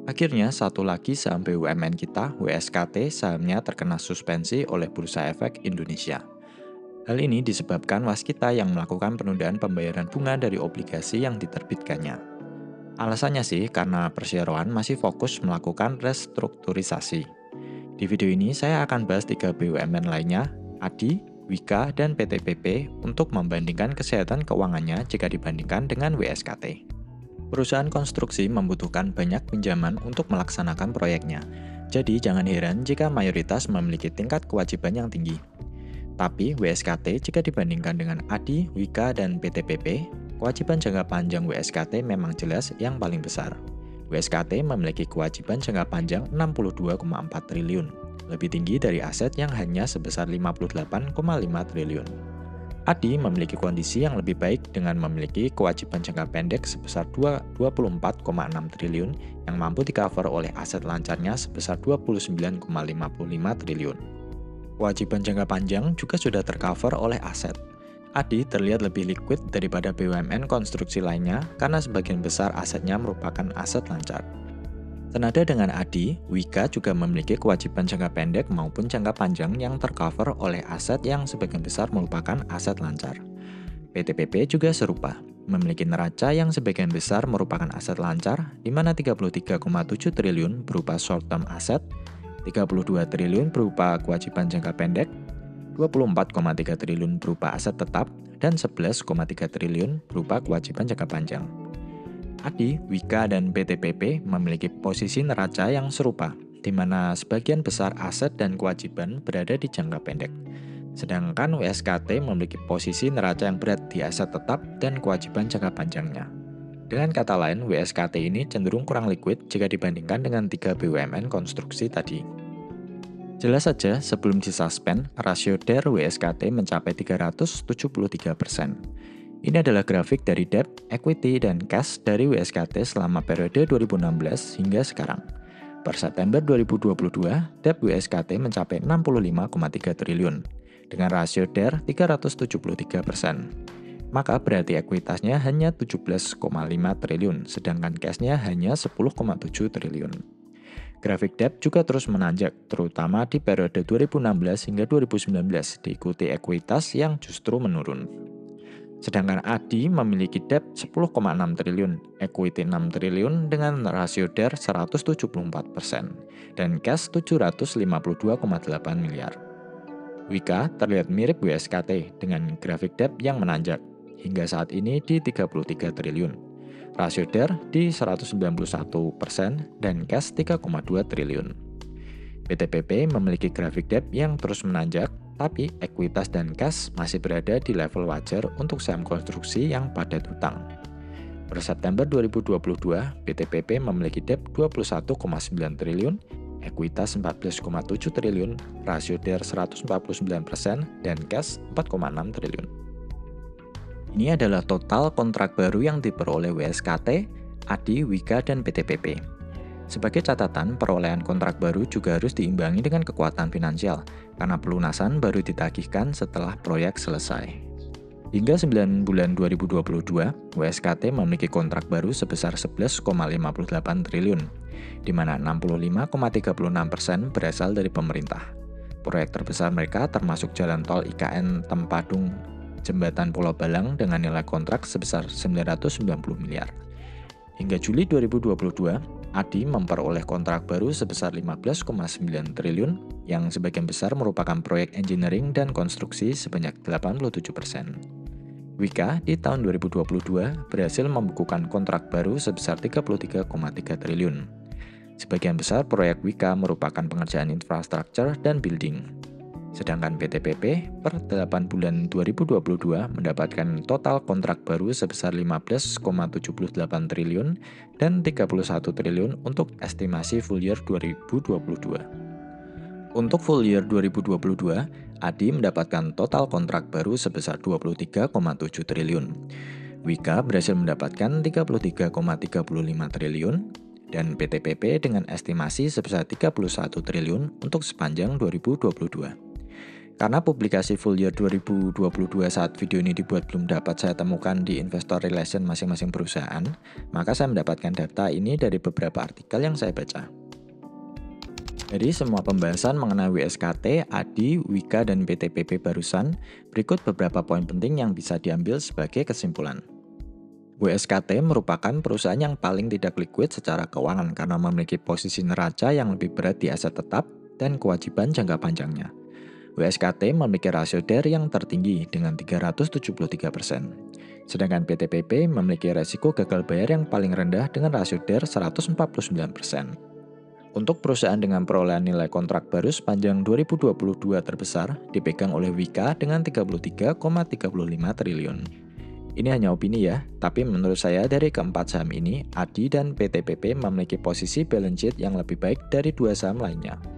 Akhirnya, satu lagi saham BUMN kita, WSKT, sahamnya terkena suspensi oleh Bursa Efek Indonesia. Hal ini disebabkan waskita yang melakukan penundaan pembayaran bunga dari obligasi yang diterbitkannya. Alasannya sih karena perseroan masih fokus melakukan restrukturisasi. Di video ini saya akan bahas 3 BUMN lainnya, ADI, Wika, dan PTPP untuk membandingkan kesehatan keuangannya jika dibandingkan dengan WSKT. Perusahaan konstruksi membutuhkan banyak pinjaman untuk melaksanakan proyeknya, jadi jangan heran jika mayoritas memiliki tingkat kewajiban yang tinggi. Tapi WSKT jika dibandingkan dengan ADI, Wika, dan PTPP, kewajiban jangka panjang WSKT memang jelas yang paling besar. WSKT memiliki kewajiban jangka panjang 62,4 triliun, lebih tinggi dari aset yang hanya sebesar 58,5 triliun. ADI memiliki kondisi yang lebih baik dengan memiliki kewajiban jangka pendek sebesar 24,6 triliun yang mampu di-cover oleh aset lancarnya sebesar 29,55 triliun. Kewajiban jangka panjang juga sudah tercover oleh aset. ADI terlihat lebih liquid daripada BUMN konstruksi lainnya karena sebagian besar asetnya merupakan aset lancar. Senada dengan ADI, Wika juga memiliki kewajiban jangka pendek maupun jangka panjang yang tercover oleh aset yang sebagian besar merupakan aset lancar. PTPP juga serupa, memiliki neraca yang sebagian besar merupakan aset lancar, di mana 33,7 triliun berupa short-term aset, 32 triliun berupa kewajiban jangka pendek, 24,3 triliun berupa aset tetap, dan 11,3 triliun berupa kewajiban jangka panjang. ADI, Wika, dan PTPP memiliki posisi neraca yang serupa, di mana sebagian besar aset dan kewajiban berada di jangka pendek. Sedangkan WSKT memiliki posisi neraca yang berat di aset tetap dan kewajiban jangka panjangnya. Dengan kata lain, WSKT ini cenderung kurang liquid jika dibandingkan dengan 3 BUMN konstruksi tadi. Jelas saja, sebelum disuspend, rasio DER WSKT mencapai 373%. Ini adalah grafik dari debt, equity, dan cash dari WSKT selama periode 2016 hingga sekarang. Per September 2022, debt WSKT mencapai 65,3 triliun, dengan rasio DER 373%. Maka berarti ekuitasnya hanya 17,5 triliun, sedangkan cashnya hanya 10,7 triliun. Grafik debt juga terus menanjak, terutama di periode 2016 hingga 2019, diikuti ekuitas yang justru menurun. Sedangkan ADI memiliki debt 10,6 triliun, equity 6 triliun dengan rasio DER 174%, dan cash 752,8 miliar. Wika terlihat mirip WSKT dengan grafik debt yang menanjak, hingga saat ini di 33 triliun. Rasio DER di 191% dan cash 3,2 triliun. PTPP memiliki grafik debt yang terus menanjak, tapi ekuitas dan cash masih berada di level wajar untuk saham konstruksi yang padat hutang. Per September 2022, PTPP memiliki debt 21,9 triliun, ekuitas 14,7 triliun, rasio DER 149%, dan cash 4,6 triliun. Ini adalah total kontrak baru yang diperoleh WSKT, ADI, Wika, dan PTPP. Sebagai catatan, perolehan kontrak baru juga harus diimbangi dengan kekuatan finansial, karena pelunasan baru ditagihkan setelah proyek selesai. Hingga 9 bulan 2022, WSKT memiliki kontrak baru sebesar 11,58 triliun, di mana 65,36% berasal dari pemerintah. Proyek terbesar mereka termasuk jalan tol IKN Tempadung Jembatan Pulau Balang dengan nilai kontrak sebesar 990 miliar. Hingga Juli 2022, ADI memperoleh kontrak baru sebesar 15,9 triliun yang sebagian besar merupakan proyek engineering dan konstruksi sebanyak 87%. Wika di tahun 2022 berhasil membukukan kontrak baru sebesar 33,3 triliun. Sebagian besar proyek Wika merupakan pengerjaan infrastruktur dan building. Sedangkan PTPP per 8 bulan 2022 mendapatkan total kontrak baru sebesar 15,78 triliun dan 31 triliun untuk estimasi full year 2022. Untuk full year 2022, ADI mendapatkan total kontrak baru sebesar 23,7 triliun. Wika berhasil mendapatkan 33,35 triliun dan PTPP dengan estimasi sebesar 31 triliun untuk sepanjang 2022. Karena publikasi full year 2022 saat video ini dibuat belum dapat saya temukan di investor relation masing-masing perusahaan, maka saya mendapatkan data ini dari beberapa artikel yang saya baca. Dari semua pembahasan mengenai WSKT, ADI, Wika, dan PTPP barusan, berikut beberapa poin penting yang bisa diambil sebagai kesimpulan. WSKT merupakan perusahaan yang paling tidak liquid secara keuangan karena memiliki posisi neraca yang lebih berat di aset tetap dan kewajiban jangka panjangnya. WSKT memiliki rasio DER yang tertinggi dengan 373%. Sedangkan PTPP memiliki resiko gagal bayar yang paling rendah dengan rasio DER 149%. Untuk perusahaan dengan perolehan nilai kontrak baru sepanjang 2022 terbesar dipegang oleh Wika dengan 33,35 triliun. Ini hanya opini ya, tapi menurut saya dari keempat saham ini, ADI dan PTPP memiliki posisi balance sheet yang lebih baik dari dua saham lainnya.